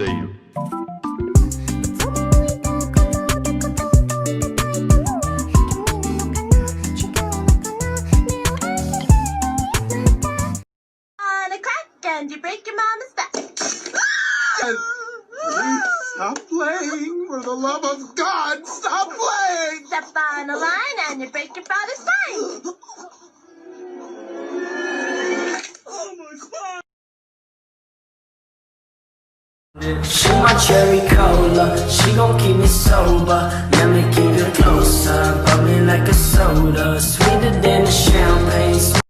건데요. On a crack and you break your mama's back. Please stop playing. For the love of God, stop playing. Step on a line and you break your father's spine. She my cherry cola, she gon' keep me sober. Let me keep it closer, bubbling like a soda, sweeter than the champagne.